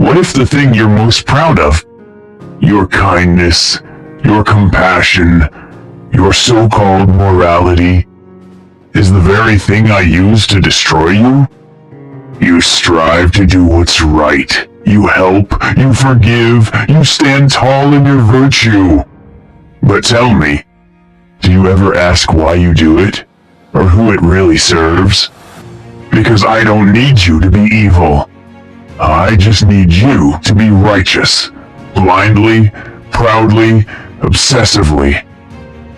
What if the thing you're most proud of, your kindness, your compassion, your so-called morality, is the very thing I use to destroy you? You strive to do what's right. You help, you forgive, you stand tall in your virtue. But tell me, do you ever ask why you do it? Or who it really serves? Because I don't need you to be evil. I just need you to be righteous. Blindly, proudly, obsessively.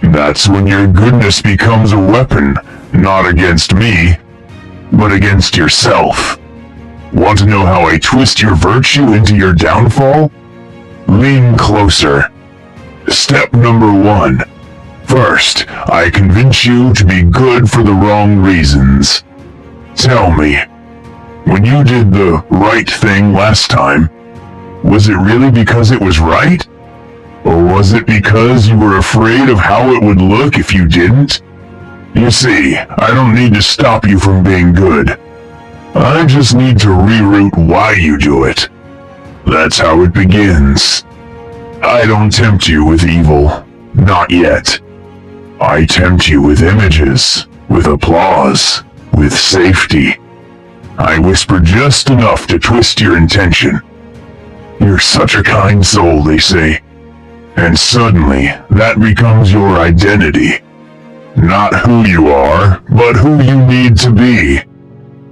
That's when your goodness becomes a weapon, not against me, but against yourself. Want to know how I twist your virtue into your downfall? Lean closer. Step number 1. First, I convince you to be good for the wrong reasons. Tell me, when you did the right thing last time, was it really because it was right? Or was it because you were afraid of how it would look if you didn't? You see, I don't need to stop you from being good. I just need to reroute why you do it. That's how it begins. I don't tempt you with evil. Not yet. I tempt you with images, with applause, with safety. I whisper just enough to twist your intention. You're such a kind soul, they say. And suddenly, that becomes your identity. Not who you are, but who you need to be.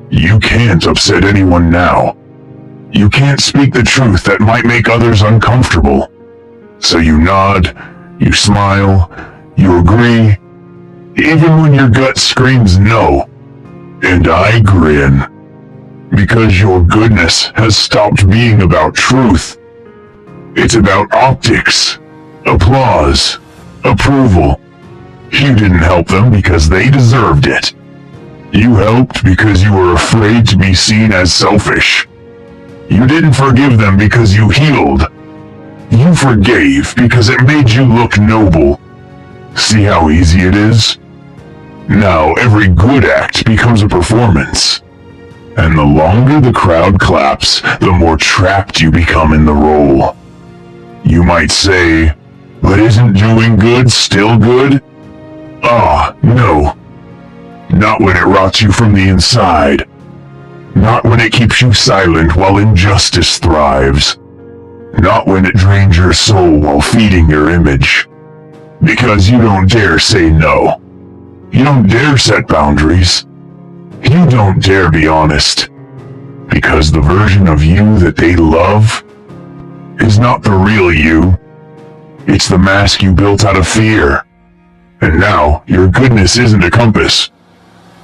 You can't upset anyone now. You can't speak the truth that might make others uncomfortable. So you nod, you smile, you agree, even when your gut screams no. And I grin, because your goodness has stopped being about truth. It's about optics, applause, approval. You didn't help them because they deserved it. You helped because you were afraid to be seen as selfish. You didn't forgive them because you healed. You forgave because it made you look noble. See how easy it is? Now every good act becomes a performance. And the longer the crowd claps, the more trapped you become in the role. You might say, but isn't doing good still good? Ah, no. Not when it rots you from the inside. Not when it keeps you silent while injustice thrives. Not when it drains your soul while feeding your image. Because you don't dare say no. You don't dare set boundaries. You don't dare be honest. Because the version of you that they love is not the real you. It's the mask you built out of fear. And now, your goodness isn't a compass.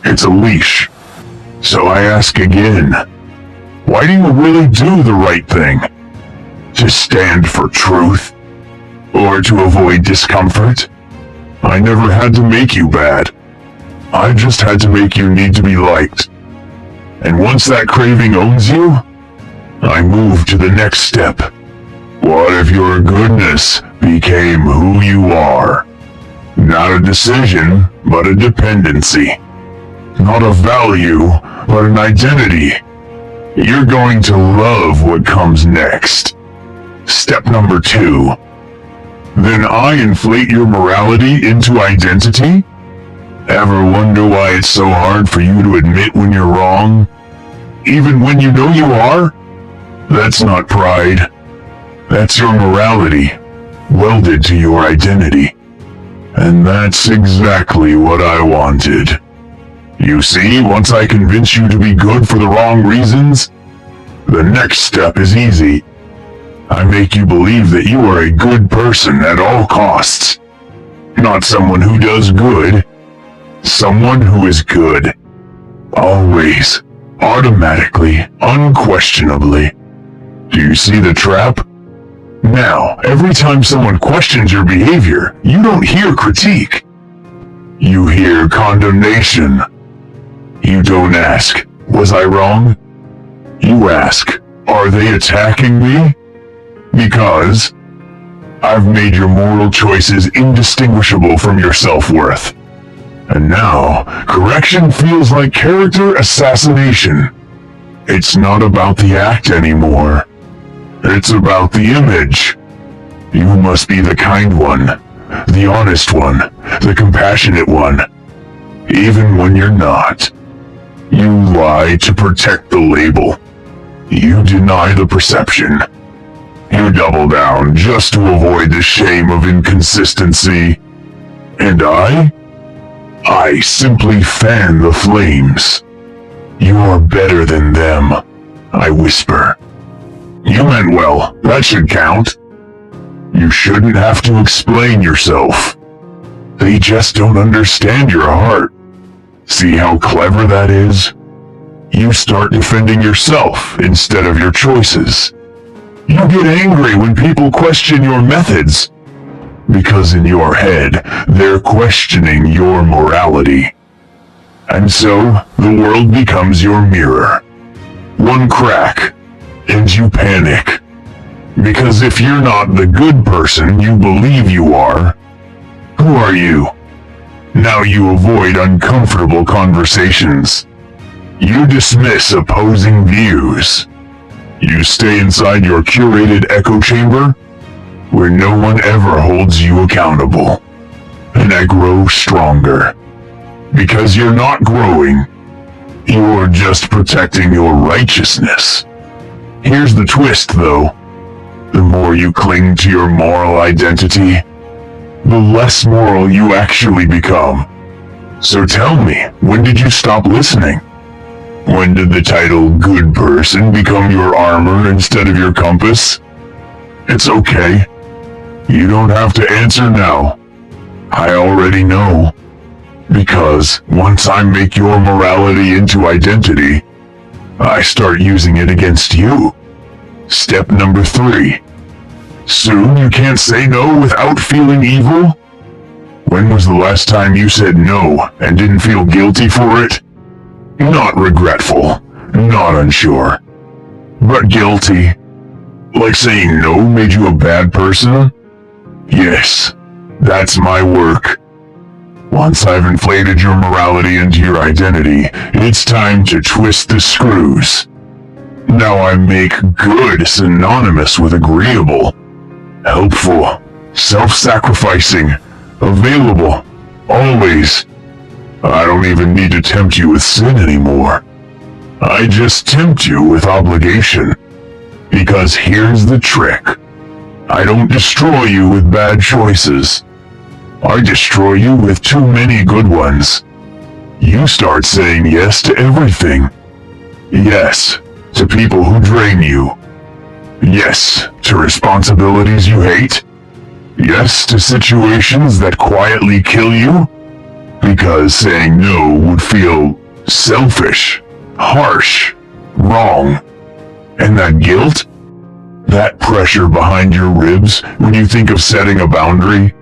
It's a leash. So I ask again, why do you really do the right thing? To stand for truth? Or to avoid discomfort? I never had to make you bad. I just had to make you need to be liked. And once that craving owns you, I move to the next step. What if your goodness became who you are? Not a decision, but a dependency. Not a value, but an identity. You're going to love what comes next. Step number 2. Then I inflate your morality into identity? Ever wonder why it's so hard for you to admit when you're wrong? Even when you know you are? That's not pride. That's your morality, welded to your identity. And that's exactly what I wanted. You see, once I convince you to be good for the wrong reasons, the next step is easy. I make you believe that you are a good person at all costs. Not someone who does good. Someone who is good. Always. Automatically. Unquestionably. Do you see the trap? Now, every time someone questions your behavior, you don't hear critique. You hear condemnation. You don't ask, was I wrong? You ask, are they attacking me? Because I've made your moral choices indistinguishable from your self-worth. And now, correction feels like character assassination. It's not about the act anymore. It's about the image. You must be the kind one, the honest one, the compassionate one, even when you're not. You lie to protect the label. You deny the perception. You double down just to avoid the shame of inconsistency. And I simply fan the flames. You're better than them, I whisper. You meant well, that should count. You shouldn't have to explain yourself. They just don't understand your heart. See how clever that is? You start defending yourself instead of your choices. You get angry when people question your methods, because in your head, they're questioning your morality. And so, the world becomes your mirror. One crack, and you panic. Because if you're not the good person you believe you are, who are you? Now you avoid uncomfortable conversations. You dismiss opposing views. You stay inside your curated echo chamber, where no one ever holds you accountable. And I grow stronger. Because you're not growing. You're just protecting your righteousness. Here's the twist, though. The more you cling to your moral identity, the less moral you actually become. So tell me, when did you stop listening? When did the title good person become your armor instead of your compass? It's okay. You don't have to answer now. I already know. Because once I make your morality into identity, I start using it against you. Step number 3. Soon you can't say no without feeling evil? When was the last time you said no and didn't feel guilty for it? Not regretful, not unsure, but guilty. Like saying no made you a bad person? Yes, that's my work. Once I've inflated your morality into your identity, it's time to twist the screws. Now I make good synonymous with agreeable, helpful, self-sacrificing, available, always. I don't even need to tempt you with sin anymore. I just tempt you with obligation. Because here's the trick. I don't destroy you with bad choices. I destroy you with too many good ones. You start saying yes to everything. Yes, to people who drain you. Yes, to responsibilities you hate. Yes, to situations that quietly kill you. Because saying no would feel selfish, harsh, wrong. And that guilt? That pressure behind your ribs when you think of setting a boundary?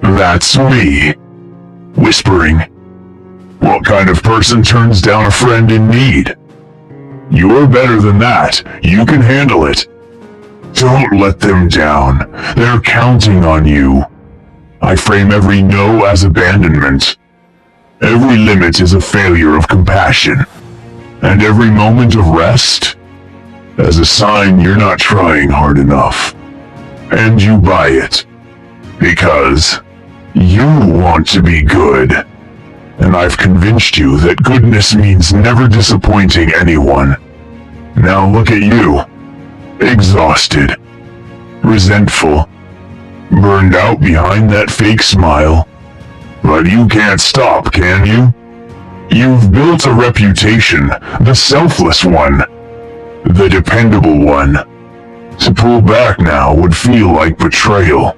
That's me. Whispering. What kind of person turns down a friend in need? You're better than that. You can handle it. Don't let them down. They're counting on you. I frame every no as abandonment. Every limit is a failure of compassion. And every moment of rest as a sign you're not trying hard enough. And you buy it. Because you want to be good. And I've convinced you that goodness means never disappointing anyone. Now look at you. Exhausted. Resentful. Burned out behind that fake smile. But you can't stop, can you? You've built a reputation, the selfless one. The dependable one. To pull back now would feel like betrayal.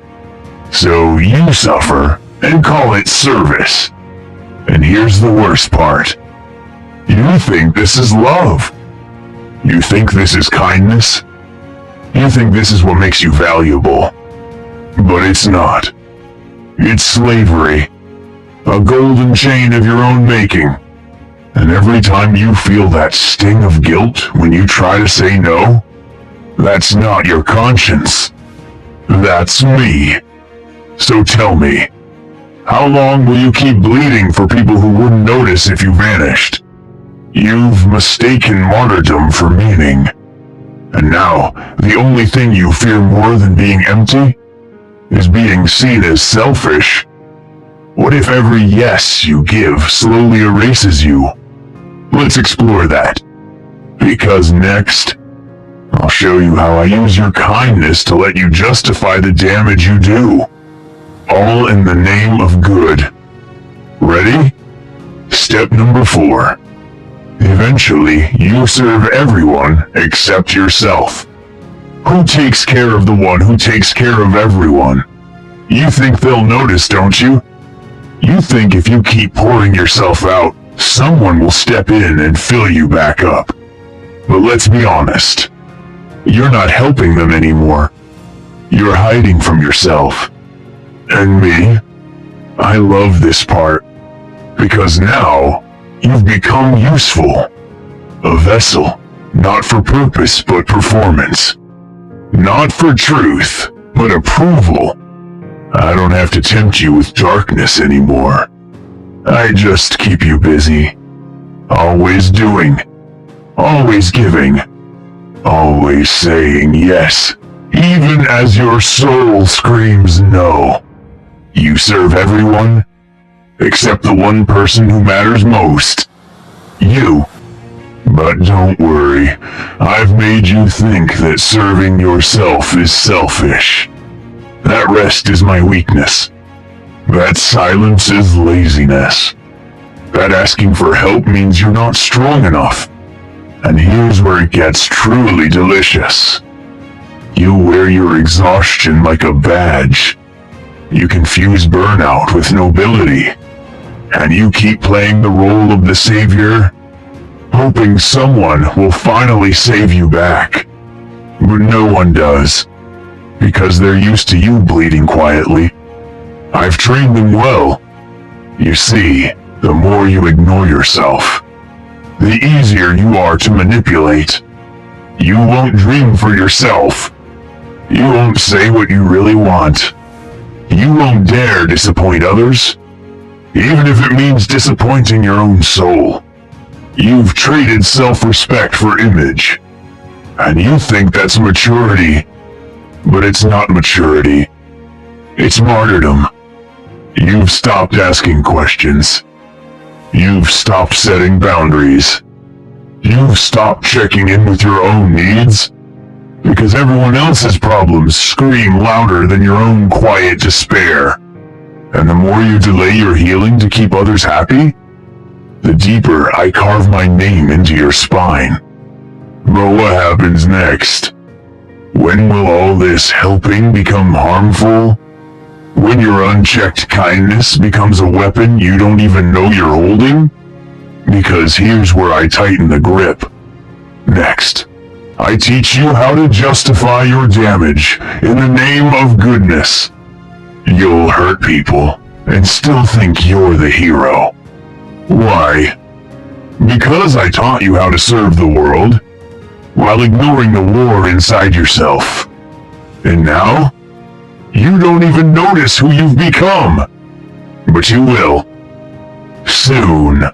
So you suffer and call it service. And here's the worst part. You think this is love. You think this is kindness. You think this is what makes you valuable. But it's not. It's slavery. A golden chain of your own making. And every time you feel that sting of guilt when you try to say no, that's not your conscience. That's me. So tell me, how long will you keep bleeding for people who wouldn't notice if you vanished? You've mistaken martyrdom for meaning. And now, the only thing you fear more than being empty is being seen as selfish. What if every yes you give slowly erases you? Let's explore that. Because next, I'll show you how I use your kindness to let you justify the damage you do. All in the name of good. Ready? Step number 4. Eventually, you serve everyone except yourself. Who takes care of the one who takes care of everyone? You think they'll notice, don't you? You think if you keep pouring yourself out, someone will step in and fill you back up. But let's be honest. You're not helping them anymore. You're hiding from yourself. And me? I love this part. Because now, you've become useful. A vessel, not for purpose but performance. Not for truth, but approval. I don't have to tempt you with darkness anymore. I just keep you busy. Always doing. Always giving. Always saying yes, even as your soul screams no. You serve everyone, except the one person who matters most. You. But don't worry, I've made you think that serving yourself is selfish. That rest is my weakness. That silence is laziness. That asking for help means you're not strong enough. And here's where it gets truly delicious. You wear your exhaustion like a badge. You confuse burnout with nobility. And you keep playing the role of the savior, hoping someone will finally save you back. But no one does, because they're used to you bleeding quietly. I've trained them well. You see, the more you ignore yourself, the easier you are to manipulate. You won't dream for yourself. You won't say what you really want. You won't dare disappoint others, even if it means disappointing your own soul. You've traded self-respect for image, and you think that's maturity, but it's not maturity. It's martyrdom. You've stopped asking questions. You've stopped setting boundaries. You've stopped checking in with your own needs, because everyone else's problems scream louder than your own quiet despair. And the more you delay your healing to keep others happy, the deeper I carve my name into your spine. But what happens next? When will all this helping become harmful? When your unchecked kindness becomes a weapon you don't even know you're holding? Because here's where I tighten the grip. Next, I teach you how to justify your damage in the name of goodness. You'll hurt people and still think you're the hero. Why? Because I taught you how to serve the world, while ignoring the war inside yourself. And now, you don't even notice who you've become. But you will. Soon.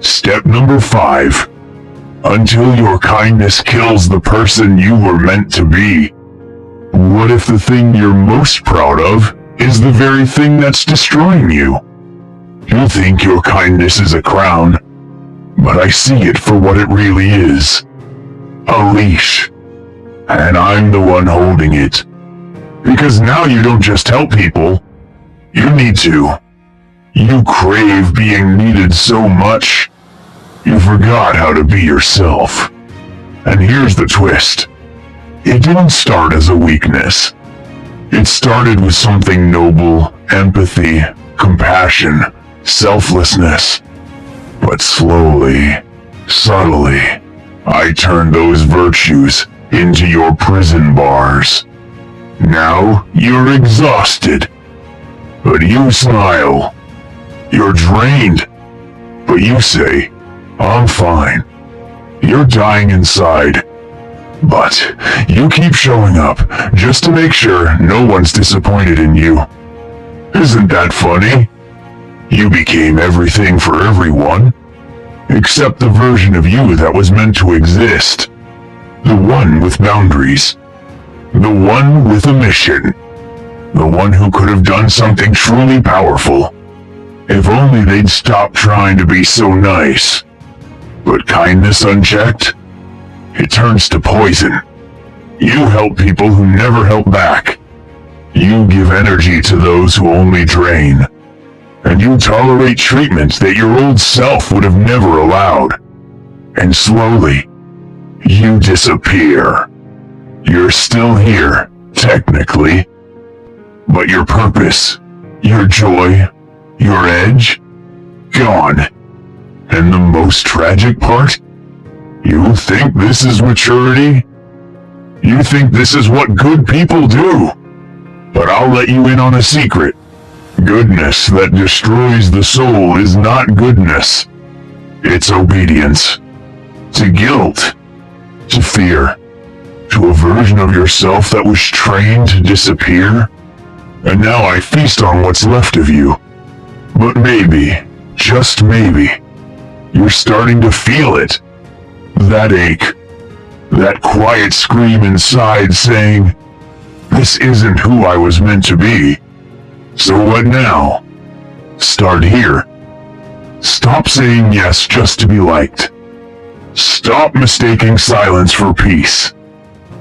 Step number 5. Until your kindness kills the person you were meant to be. What if the thing you're most proud of is the very thing that's destroying you? You think your kindness is a crown, but I see it for what it really is. A leash. And I'm the one holding it. Because now you don't just help people, you need to. You crave being needed so much, you forgot how to be yourself. And here's the twist. It didn't start as a weakness. It started with something noble, empathy, compassion, selflessness. But slowly, subtly, I turned those virtues into your prison bars. Now you're exhausted, but you smile. You're drained, but you say, I'm fine. You're dying inside, but you keep showing up just to make sure no one's disappointed in you. Isn't that funny? You became everything for everyone, except the version of you that was meant to exist. The one with boundaries. The one with a mission. The one who could have done something truly powerful. If only they'd stop trying to be so nice. But kindness unchecked, it turns to poison. You help people who never help back. You give energy to those who only drain. And you tolerate treatment that your old self would have never allowed. And slowly, you disappear. You're still here, technically. But your purpose, your joy, your edge, gone. And the most tragic part? You think this is maturity? You think this is what good people do? But I'll let you in on a secret. Goodness that destroys the soul is not goodness. It's obedience. To guilt. To fear. To a version of yourself that was trained to disappear. And now I feast on what's left of you. But maybe, just maybe, you're starting to feel it. That ache. That quiet scream inside saying, "This isn't who I was meant to be." So what now? Start here. Stop saying yes just to be liked. Stop mistaking silence for peace.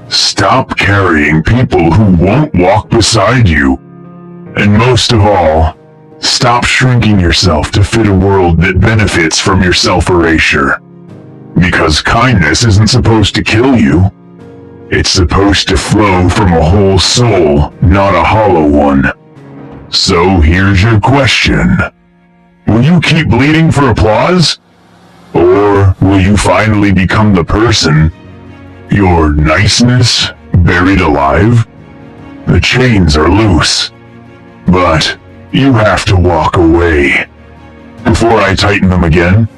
Stop carrying people who won't walk beside you. And most of all, stop shrinking yourself to fit a world that benefits from your self-erasure. Because kindness isn't supposed to kill you. It's supposed to flow from a whole soul, not a hollow one. So here's your question. Will you keep bleeding for applause? Or will you finally become the person, your niceness buried alive? The chains are loose, but you have to walk away. Before I tighten them again,